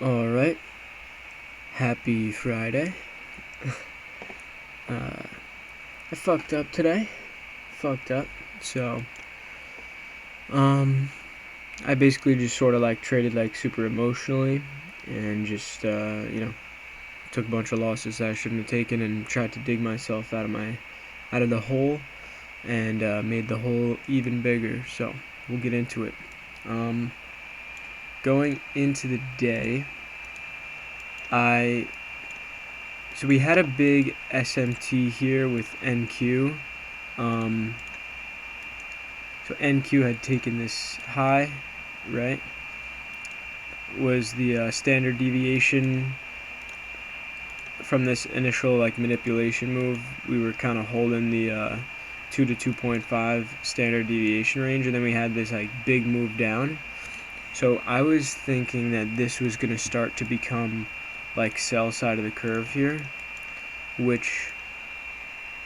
Alright, happy Friday. I fucked up today. Fucked up. So, um, I basically just sort of like traded like super emotionally and just, took a bunch of losses that I shouldn't have taken and tried to dig myself out of the hole and made the hole even bigger. So, we'll get into it. Um, Going into the day, I so we had a big SMT here with NQ. Um, so NQ had taken this high, right? Was the standard deviation from this initial like manipulation move. We were kind of holding the 2 to 2.5 standard deviation range, and then we had this like big move down. So I was thinking that this was going to start to become like sell side of the curve here, which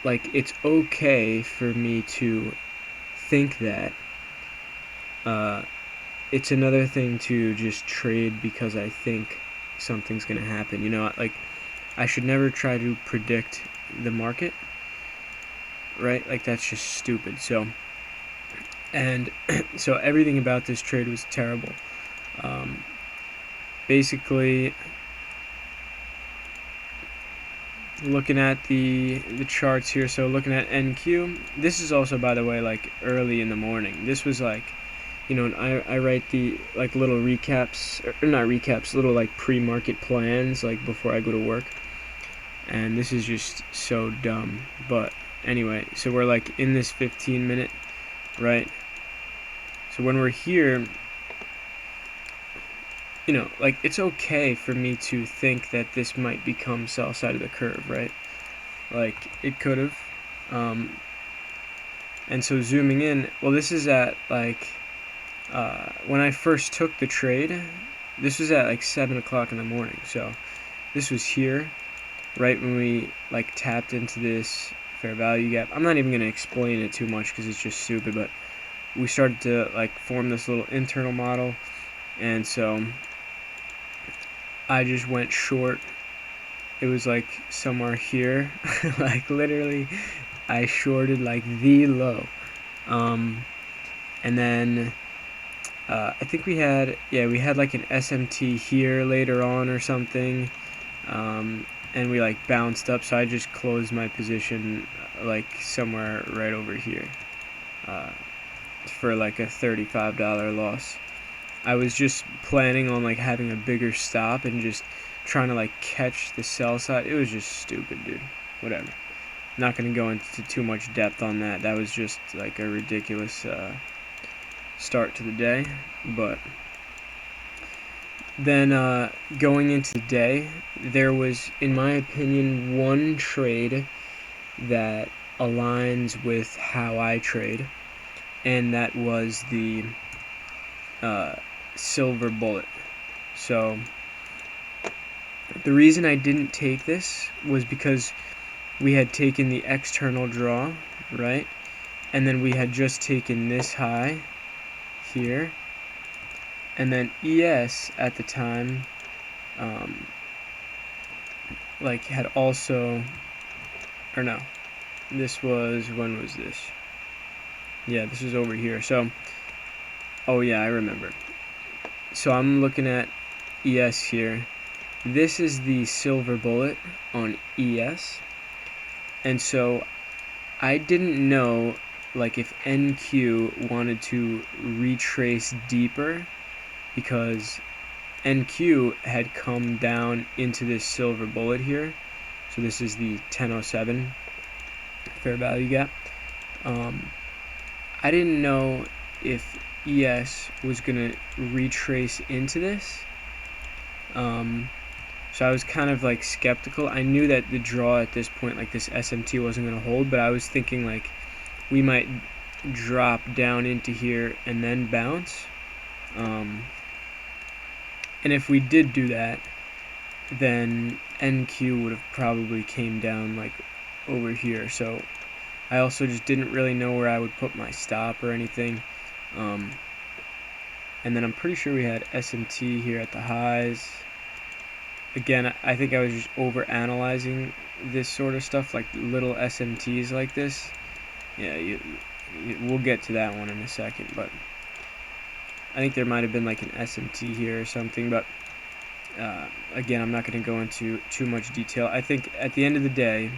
like it's okay for me to think that. Uh, it's another thing to just trade because I think something's gonna happen. Like I should never try to predict the market, right? Like that's just stupid. And so everything about this trade was terrible. Um, Basically, looking at the charts here. So looking at NQ, this is also, by the way, like early in the morning. This was like, I write the like little recaps, or not recaps, little like pre-market plans like before I go to work, and this is just so dumb. But anyway, so we're like in this 15-minute, right? So when we're here, like it's okay for me to think that this might become sell side of the curve, right? Like it could have. Um, and so zooming in, well, this is at like when I first took the trade, this was at like 7 o'clock in the morning. So this was here, right when we like tapped into this fair value gap. I'm not even going to explain it too much because it's just stupid, but we started to like form this little internal model, and so I just went short. It was like somewhere here, like literally, I shorted like the low, um, and then I think we had like an SMT here later on or something, and we like bounced up. So I just closed my position like somewhere right over here uh, for like a $35 loss. I was just planning on like having a bigger stop and just trying to like catch the sell side. It was just stupid, dude. Whatever. Not gonna go into too much depth on that. That was just like a ridiculous start to the day, but then going into the day, there was, in my opinion, one trade that aligns with how I trade, and that was the uh, silver bullet. So the reason I didn't take this was because we had taken the external draw, right? And then we had just taken this high here, and then ES at the time um, like had also, or no, this was, when was this? Yeah, this was over here. So, oh yeah, I remember. So I'm looking at ES here. This is the silver bullet on ES. And so I didn't know like if NQ wanted to retrace deeper, because NQ had come down into this silver bullet here. So this is the 1007 fair value gap. I didn't know if ES was going to retrace into this. So I was kind of like skeptical. I knew that the draw at this point, like this SMT, wasn't going to hold, but I was thinking like we might drop down into here and then bounce. And if we did do that, then NQ would have probably came down like over here. So I also just didn't really know where I would put my stop or anything. And then I'm pretty sure we had SMT here at the highs. again, I think I was just over analyzing this sort of stuff, like little SMTs like this. Yeah, we'll get to that one in a second, but I think there might have been like an SMT here or something, but again, I'm not going to go into too much detail. I think at the end of the day,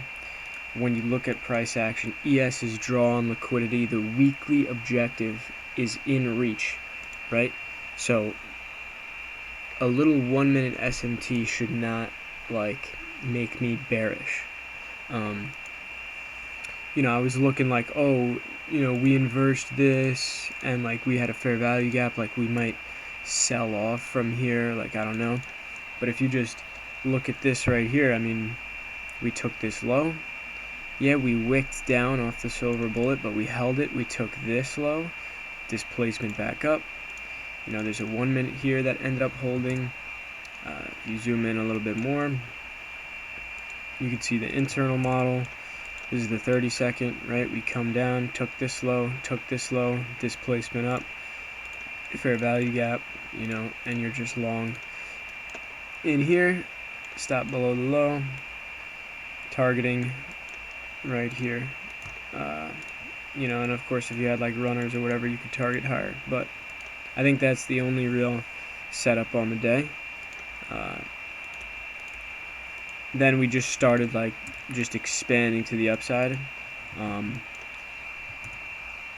when you look at price action, ES is draw on liquidity. The weekly objective is in reach, right? So a little 1 minute SMT should not like make me bearish. I was looking like, oh, we inversed this and like we had a fair value gap, like we might sell off from here, like I don't know. But if you just look at this right here, I mean, we took this low. Yeah, we wicked down off the silver bullet, but we held it. We took this low, displacement back up. There's a 1 minute here that ended up holding. If you zoom in a little bit more, you can see the internal model. This is the 30-second, right? We come down, took this low, displacement up, fair value gap, and you're just long in here, stop below the low, targeting right here. And of course if you had like runners or whatever, you could target higher, but I think that's the only real setup on the day. Then we just started like just expanding to the upside.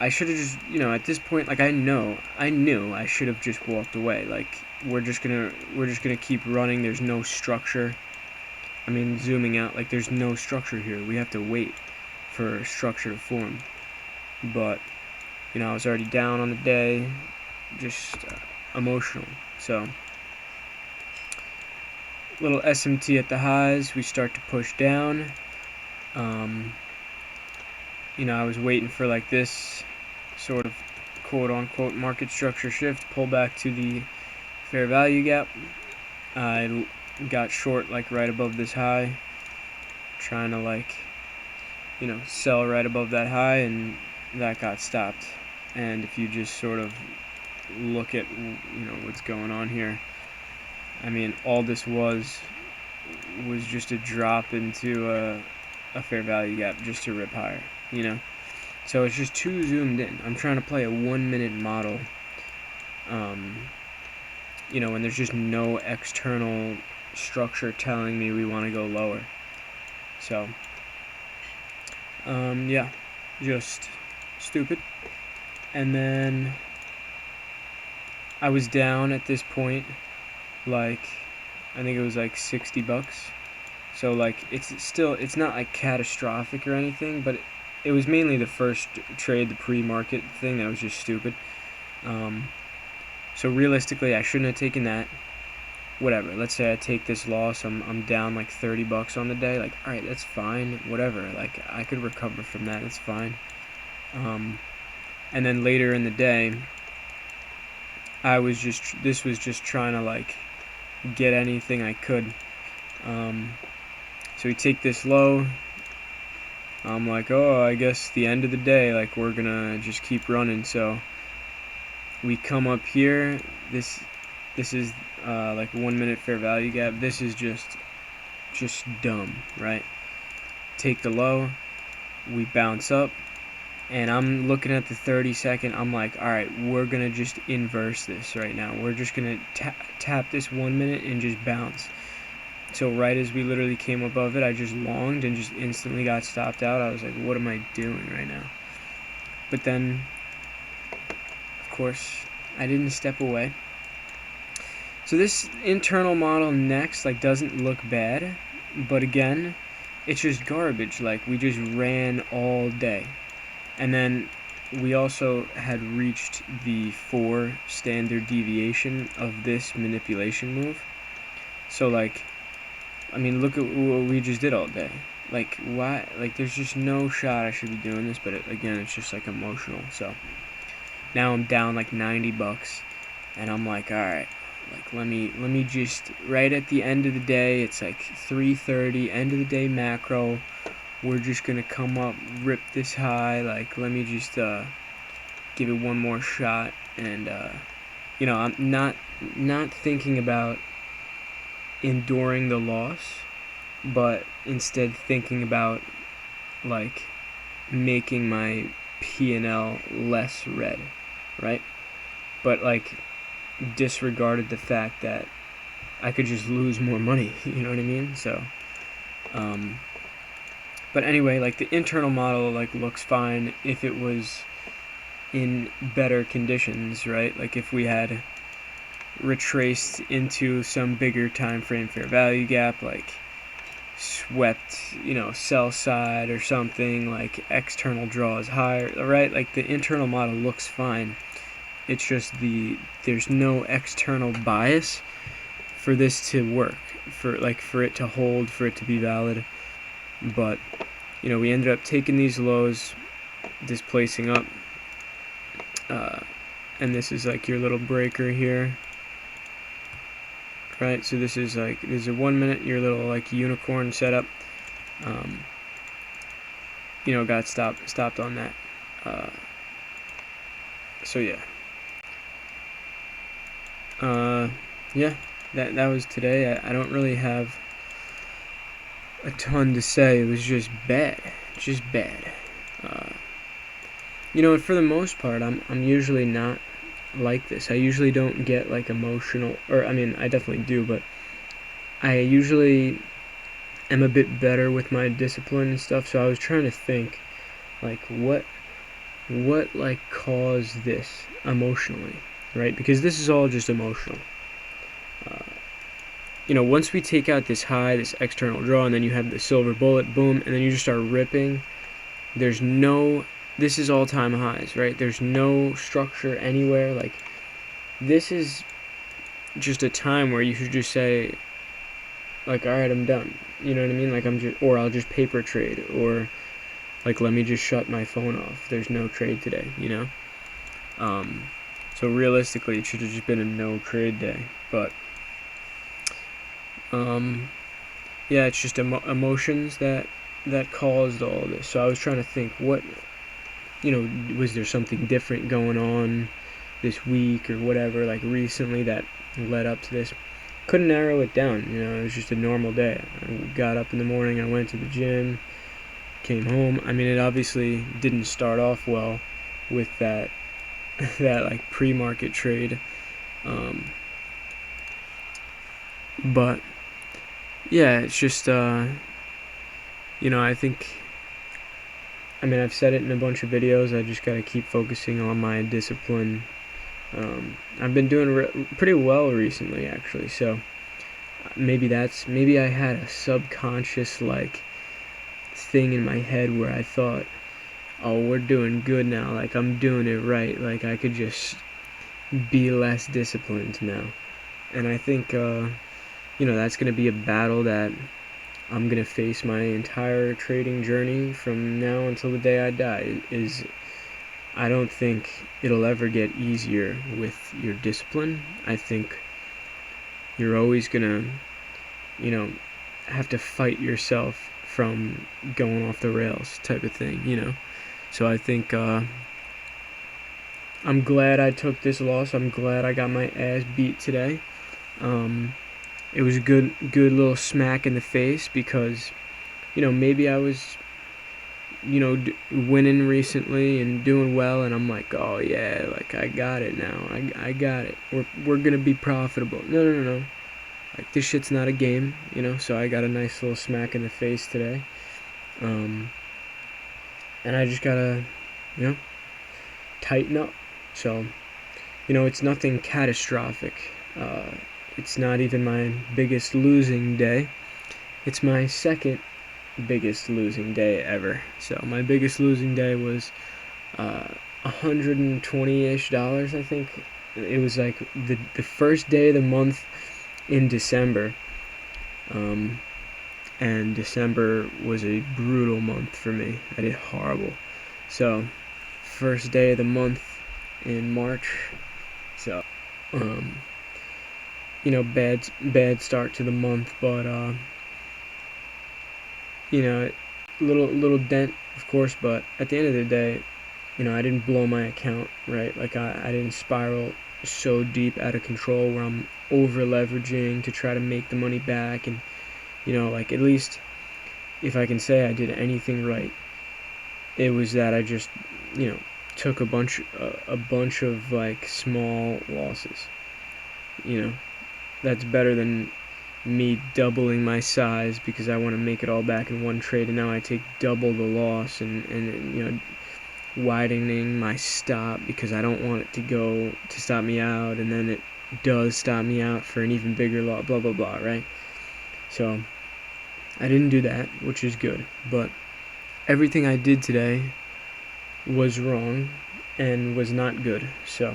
I should have just, at this point, like I knew I should have just walked away. Like we're just gonna keep running. There's no structure. I mean, zooming out, like there's no structure here. We have to wait for structure to form. But I was already down on the day, just emotional. So little SMT at the highs, we start to push down. I was waiting for like this sort of quote-unquote market structure shift, pull back to the fair value gap. I got short like right above this high, trying to like sell right above that high, and that got stopped. And if you just sort of look at what's going on here, I mean, all this was just a drop into a fair value gap just to rip higher, So it's just too zoomed in. I'm trying to play a 1 minute model, when there's just no external structure telling me we want to go lower. So, yeah, just stupid. And then I was down at this point, like, I think it was like $60. So like, it's not like catastrophic or anything, but it was mainly the first trade, the pre-market thing, that was just stupid. So realistically, I shouldn't have taken that. Whatever, let's say I take this loss, I'm down like $30 on the day. Like, all right, that's fine, whatever. Like, I could recover from that, it's fine. And then later in the day, this was just trying to like get anything I could. So we take this low. I'm like, oh, I guess the end of the day, like we're gonna just keep running. So we come up here. This is like 1 minute fair value gap. This is just dumb, right? Take the low, we bounce up, and I'm looking at the 30-second. I'm like, all right, we're gonna just inverse this right now. We're just gonna tap this 1 minute and just bounce. So right as we literally came above it, I just longed and just instantly got stopped out. I was like, what am I doing right now? But then, of course, I didn't step away. So this internal model next, like, doesn't look bad, but again, it's just garbage. Like, we just ran all day. And then we also had reached the 4 standard deviation of this manipulation move. So like, I mean, look at what we just did all day. Like, why? Like, there's just no shot I should be doing this, but again, it's just like emotional. So now I'm down like $90, and I'm like, all right, like let me just, right at the end of the day, it's like 3:30, end of the day macro. We're just gonna come up, rip this high. Like, let me just give it one more shot, and I'm not thinking about enduring the loss, but instead thinking about like making my P&L less red, right? But like disregarded the fact that I could just lose more money, you know what I mean? So but anyway, like the internal model like looks fine if it was in better conditions, right? Like if we had retraced into some bigger time frame fair value gap, like swept, sell side or something, like external draws higher, right? Like the internal model looks fine. It's just there's no external bias for this to work, for it to hold, for it to be valid. But we ended up taking these lows, displacing up, and this is like your little breaker here, right? So this is a 1 minute, your little like unicorn setup. Got stopped on that. So yeah, that was today. I don't really have a ton to say. It was just bad, and for the most part, I'm usually not like this. I usually don't get like emotional, or I mean, I definitely do, but I usually am a bit better with my discipline and stuff. So I was trying to think, like, what like caused this emotionally, right? Because this is all just emotional. Once we take out this high, this external draw, and then you have the silver bullet, boom, and then you just start ripping. This is all-time highs, right? There's no structure anywhere. Like, this is just a time where you should just say, like, all right, I'm done. You know what I mean? Like, I'll just paper trade, or like, let me just shut my phone off. There's no trade today, So realistically, it should have just been a no trade day. But yeah, it's just emotions that caused all this. So I was trying to think, what, was there something different going on this week or whatever, like recently, that led up to this? Couldn't narrow it down. It was just a normal day. I got up in the morning, I went to the gym, came home. I mean, it obviously didn't start off well with that like pre-market trade, but yeah, it's just I think, I've said it in a bunch of videos, I just gotta keep focusing on my discipline. I've been doing pretty well recently, actually, so maybe I had a subconscious like thing in my head where I thought, oh, we're doing good now, like I'm doing it right, like I could just be less disciplined now. And I think that's gonna be a battle that I'm gonna face my entire trading journey from now until the day I die. I don't think it'll ever get easier with your discipline. I think you're always gonna have to fight yourself from going off the rails, type of thing. So I think I'm glad I took this loss. I'm glad I got my ass beat today. It was a good little smack in the face, because maybe I was winning recently and doing well, and I'm like, oh yeah, like I got it now. I got it. We're gonna be profitable. No. Like, this shit's not a game, so I got a nice little smack in the face today. And I just gotta, tighten up. So, it's nothing catastrophic. It's not even my biggest losing day. It's my second biggest losing day ever. So my biggest losing day was $120-ish, I think. It was like the first day of the month in December. And December was a brutal month for me. I did horrible. So first day of the month in March. So bad start to the month, but little dent, of course, but at the end of the day, I didn't blow my account, right? Like, I didn't spiral so deep out of control where I'm over leveraging to try to make the money back. And like, at least if I can say I did anything right, it was that I just took a bunch of like small losses. That's better than me doubling my size because I want to make it all back in one trade, and now I take double the loss, and widening my stop because I don't want it to stop me out, and then it does stop me out for an even bigger loss, blah blah blah, right? So I didn't do that, which is good, but everything I did today was wrong and was not good. So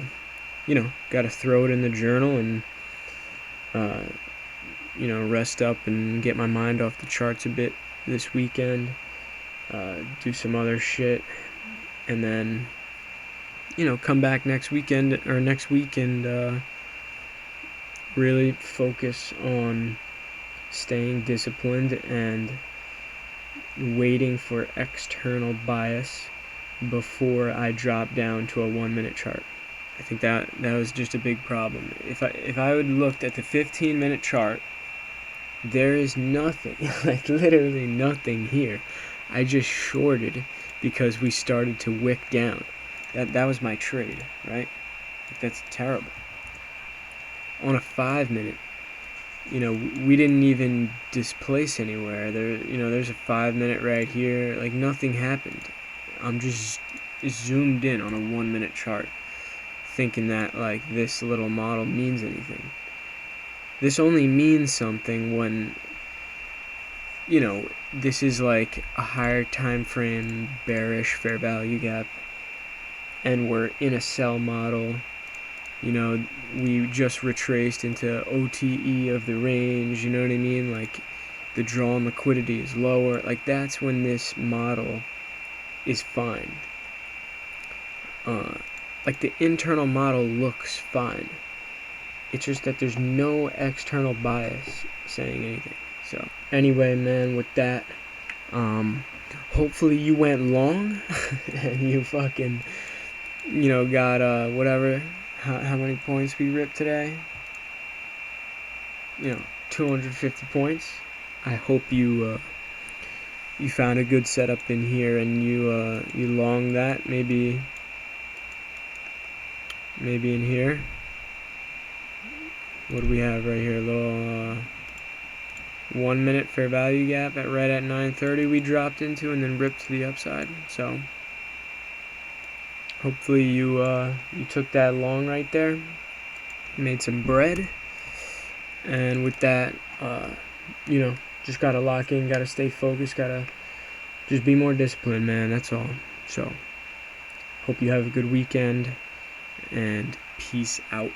gotta throw it in the journal and rest up and get my mind off the charts a bit this weekend, do some other shit, and then come back next week and really focus on staying disciplined and waiting for external bias before I drop down to a 1-minute chart. I think that was just a big problem. If I would looked at the 15-minute chart, there is nothing, like literally nothing here. I just shorted because we started to wick down. That was my trade, right? That's terrible. On a 5-minute, we didn't even displace anywhere. There's a 5-minute right here. Like, nothing happened. I'm just zoomed in on a 1-minute chart, thinking that like this little model means anything. This only means something when this is like a higher time frame bearish fair value gap, and we're in a sell model. We just retraced into OTE of the range, you know what I mean? Like, the drawn liquidity is lower. Like, that's when this model is fine. Like, the internal model looks fine. It's just that there's no external bias saying anything. So anyway, man, with that, hopefully you went long and you fucking got whatever, how many points we ripped today, 250 points. I hope you found a good setup in here, and you long that, maybe in here. What do we have right here? A little 1-minute fair value gap right at 930 we dropped into, and then ripped to the upside. So hopefully you took that long right there, made some bread. And with that, just gotta lock in, gotta stay focused, gotta just be more disciplined, man. That's all. So hope you have a good weekend, and peace out.